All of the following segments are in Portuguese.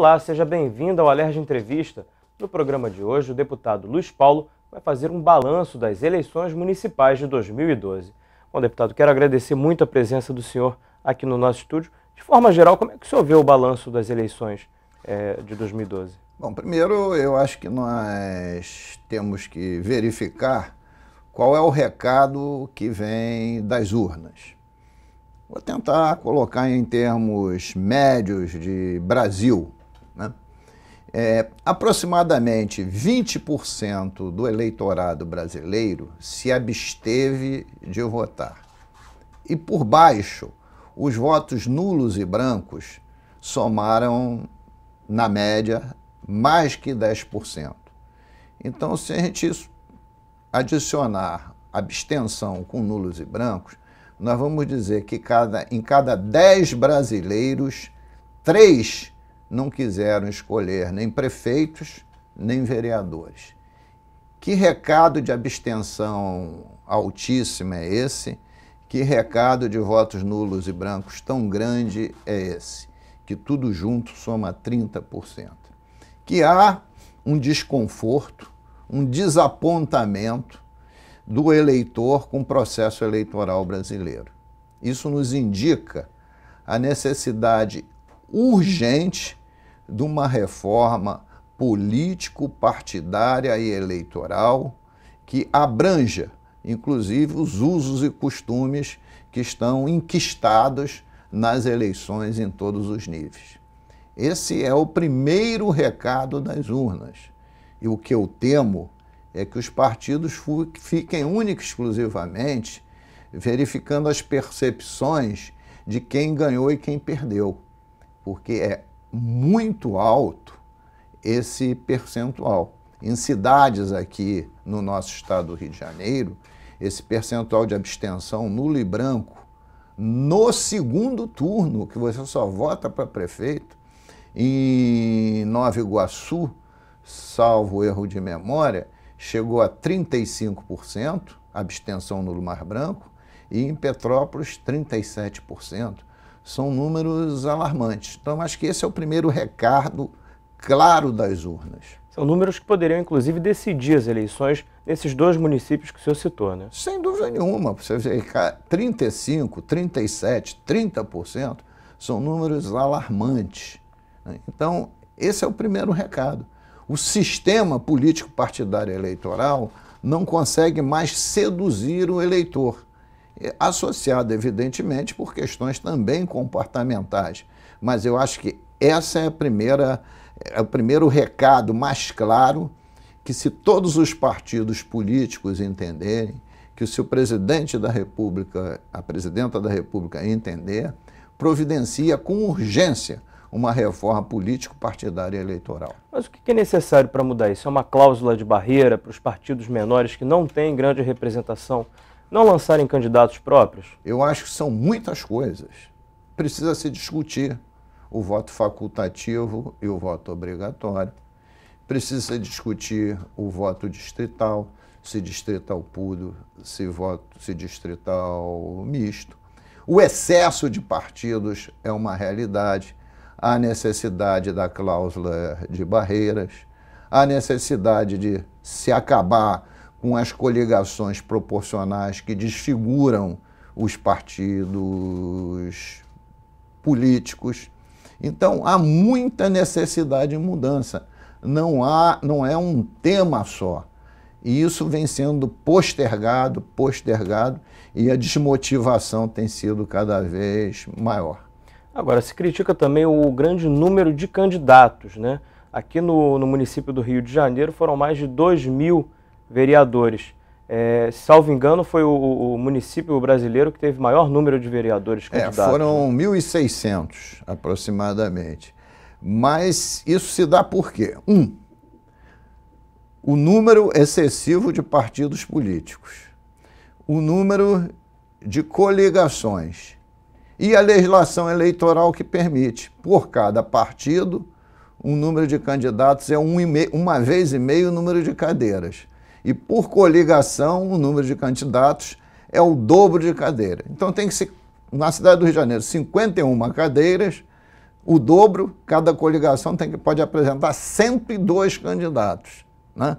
Olá, seja bem-vindo ao Alerj Entrevista. No programa de hoje, o deputado Luiz Paulo vai fazer um balanço das eleições municipais de 2012. Bom, deputado, quero agradecer muito a presença do senhor aqui no nosso estúdio. De forma geral, como é que o senhor vê o balanço das eleições de 2012? Bom, primeiro eu acho que nós temos que verificar qual é o recado que vem das urnas. Vou tentar colocar em termos médios de Brasil, né? Aproximadamente 20% do eleitorado brasileiro se absteve de votar. E por baixo, os votos nulos e brancos somaram, na média, mais que 10%. Então, se a gente adicionar abstenção com nulos e brancos, nós vamos dizer que em cada 10 brasileiros, 3 não quiseram escolher nem prefeitos, nem vereadores. Que recado de abstenção altíssima é esse? Que recado de votos nulos e brancos tão grande é esse? Que tudo junto soma 30%. Que há um desconforto, um desapontamento do eleitor com o processo eleitoral brasileiro. Isso nos indica a necessidade urgente de uma reforma político-partidária e eleitoral que abranja, inclusive, os usos e costumes que estão enquistados nas eleições em todos os níveis. Esse é o primeiro recado das urnas. E o que eu temo é que os partidos fiquem única e exclusivamente verificando as percepções de quem ganhou e quem perdeu, porque é muito alto esse percentual. Em cidades aqui no nosso estado do Rio de Janeiro, esse percentual de abstenção nulo e branco, no segundo turno, que você só vota para prefeito, em Nova Iguaçu, salvo erro de memória, chegou a 35%, abstenção nulo mais branco, e em Petrópolis, 37%. São números alarmantes. Então, acho que esse é o primeiro recado claro das urnas. São números que poderiam, inclusive, decidir as eleições nesses dois municípios que o senhor citou, né? Sem dúvida nenhuma. Você vê 35%, 37%, 30% são números alarmantes. Então, esse é o primeiro recado. O sistema político partidário eleitoral não consegue mais seduzir o eleitor, associado, evidentemente, por questões também comportamentais. Mas eu acho que essa é o primeiro recado mais claro, que se todos os partidos políticos entenderem, que se o presidente da República, a presidenta da República entender, providencia com urgência uma reforma político-partidária eleitoral. Mas o que é necessário para mudar isso? É uma cláusula de barreira para os partidos menores que não têm grande representação não lançarem candidatos próprios? Eu acho que são muitas coisas. Precisa se discutir o voto facultativo e o voto obrigatório. Precisa se discutir o voto distrital, se distrital puro, se distrital misto. O excesso de partidos é uma realidade. A necessidade da cláusula de barreiras, a necessidade de se acabar com as coligações proporcionais que desfiguram os partidos políticos. Então, há muita necessidade de mudança. Não é um tema só. E isso vem sendo postergado, e a desmotivação tem sido cada vez maior. Agora, se critica também o grande número de candidatos, né? Aqui no município do Rio de Janeiro foram mais de 2.000 vereadores. Salvo engano, foi o município brasileiro que teve maior número de vereadores candidatos. Foram 1.600 aproximadamente. Mas isso se dá por quê? O número excessivo de partidos políticos, o número de coligações, e a legislação eleitoral que permite, por cada partido, o número de candidatos é 1,5 o número de cadeiras. E por coligação, o número de candidatos é o dobro de cadeiras. Então tem que ser, na cidade do Rio de Janeiro, 51 cadeiras, o dobro, cada coligação pode apresentar 102 candidatos, né?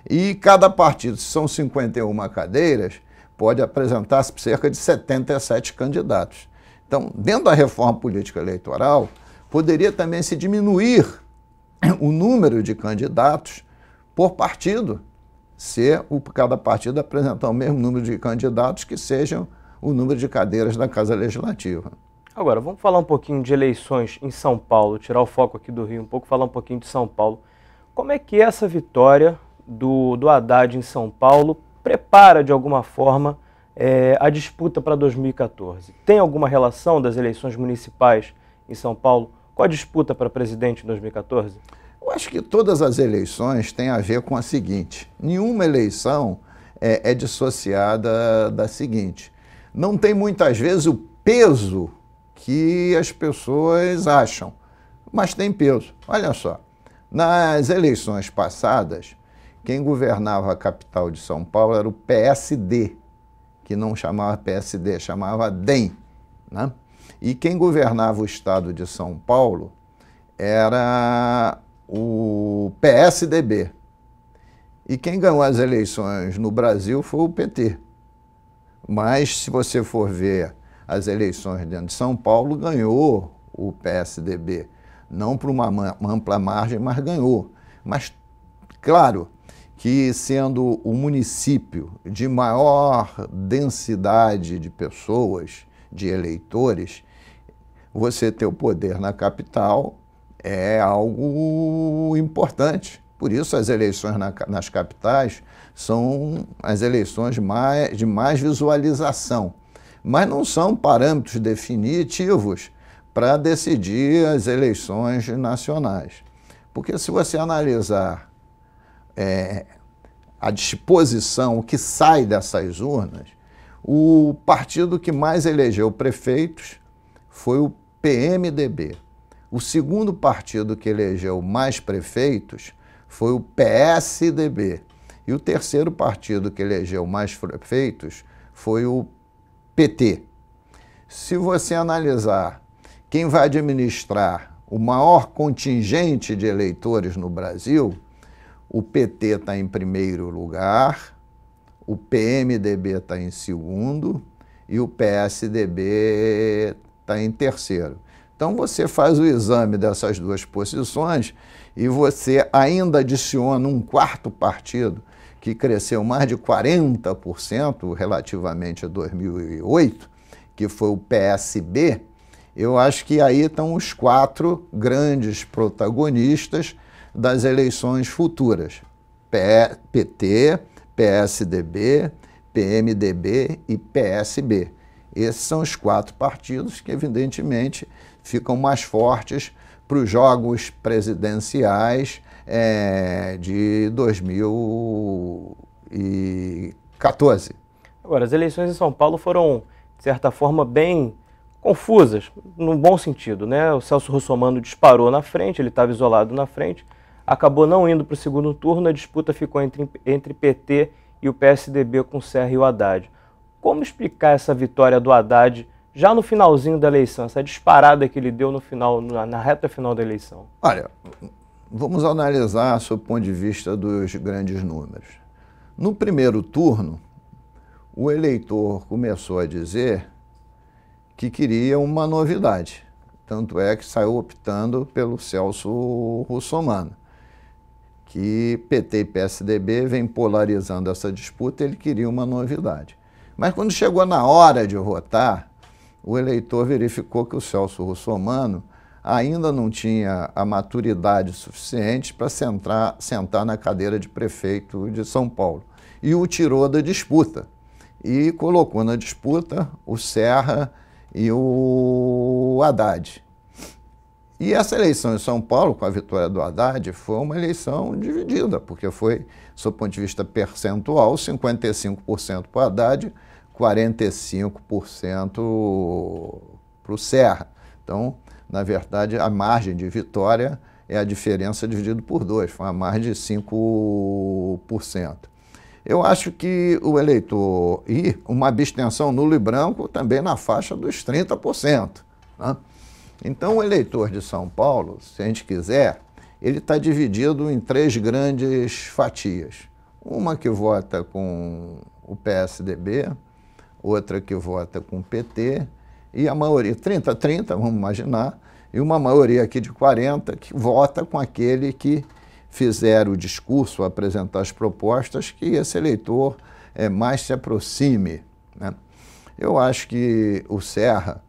E cada partido, se são 51 cadeiras, pode apresentar cerca de 77 candidatos. Então, dentro da reforma política eleitoral, poderia também se diminuir o número de candidatos por partido, se cada partido apresentar o mesmo número de candidatos que sejam o número de cadeiras da Casa Legislativa. Agora, vamos falar um pouquinho de eleições em São Paulo, tirar o foco aqui do Rio um pouco, falar um pouquinho de São Paulo. Como é que essa vitória do Haddad em São Paulo prepara, de alguma forma, a disputa para 2014? Tem alguma relação das eleições municipais em São Paulo com a disputa para presidente em 2014? Eu acho que todas as eleições têm a ver com a seguinte: nenhuma eleição é dissociada da seguinte. Não tem muitas vezes o peso que as pessoas acham, mas tem peso. Olha só, nas eleições passadas, quem governava a capital de São Paulo era o PSD, que não chamava PSD, chamava DEM, né? E quem governava o estado de São Paulo era o PSDB. E quem ganhou as eleições no Brasil foi o PT. Mas, se você for ver as eleições dentro de São Paulo, ganhou o PSDB. Não por uma ampla margem, mas ganhou. Mas, claro, que sendo o município de maior densidade de pessoas, de eleitores, você ter o poder na capital é algo importante. Por isso as eleições nas capitais são as eleições de mais visualização, mas não são parâmetros definitivos para decidir as eleições nacionais. Porque se você analisar a disposição, o que sai dessas urnas, o partido que mais elegeu prefeitos foi o PMDB. O segundo partido que elegeu mais prefeitos foi o PSDB. E o terceiro partido que elegeu mais prefeitos foi o PT. Se você analisar quem vai administrar o maior contingente de eleitores no Brasil, o PT está em primeiro lugar, o PMDB está em segundo e o PSDB está em terceiro. Então você faz o exame dessas duas posições e você ainda adiciona um quarto partido que cresceu mais de 40% relativamente a 2008, que foi o PSB. Eu acho que aí estão os quatro grandes protagonistas das eleições futuras: PT, PSDB, PMDB e PSB. Esses são os quatro partidos que, evidentemente, ficam mais fortes para os jogos presidenciais de 2014. Agora, as eleições em São Paulo foram, de certa forma, bem confusas, no bom sentido, né? O Celso Russomano disparou na frente, ele estava isolado na frente, acabou não indo para o segundo turno, a disputa ficou entre PT e o PSDB com o Serra e o Haddad. Como explicar essa vitória do Haddad já no finalzinho da eleição, essa disparada que ele deu no final, na reta final da eleição? Olha, vamos analisar sob o ponto de vista dos grandes números. No primeiro turno, o eleitor começou a dizer que queria uma novidade. Tanto é que saiu optando pelo Celso Russomano, que PT e PSDB vem polarizando essa disputa, ele queria uma novidade. Mas quando chegou na hora de votar, o eleitor verificou que o Celso Russomano ainda não tinha a maturidade suficiente para sentar na cadeira de prefeito de São Paulo. E o tirou da disputa. E colocou na disputa o Serra e o Haddad. E essa eleição em São Paulo, com a vitória do Haddad, foi uma eleição dividida, porque foi, do ponto de vista percentual, 55% para o Haddad, 45% para o Serra. Então, na verdade, a margem de vitória é a diferença dividida por 2, foi uma margem de 5%. Eu acho que o eleitor, e uma abstenção nulo e branco também na faixa dos 30%, né? Então, o eleitor de São Paulo, se a gente quiser, ele está dividido em 3 grandes fatias. Uma que vota com o PSDB, outra que vota com o PT, e a maioria, 30-30, vamos imaginar, e uma maioria aqui de 40 que vota com aquele que fizer o discurso, apresentar as propostas, que esse eleitor mais se aproxime, né? Eu acho que o Serra,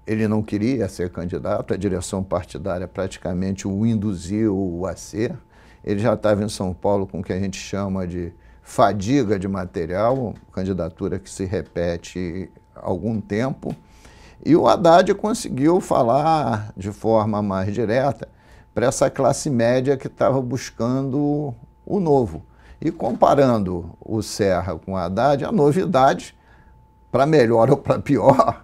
ele não queria ser candidato, a direção partidária praticamente o induziu a ser. Ele já estava em São Paulo com o que a gente chama de fadiga de material, candidatura que se repete há algum tempo. E o Haddad conseguiu falar de forma mais direta para essa classe média que estava buscando o novo. E comparando o Serra com o Haddad, a novidade, para melhor ou para pior,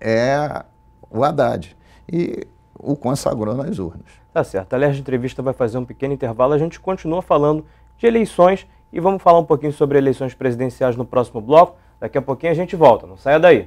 é o Haddad. E o consagrou nas urnas. Tá certo. A Alerj Entrevista vai fazer um pequeno intervalo. A gente continua falando de eleições e vamos falar um pouquinho sobre eleições presidenciais no próximo bloco. Daqui a pouquinho a gente volta. Não saia daí.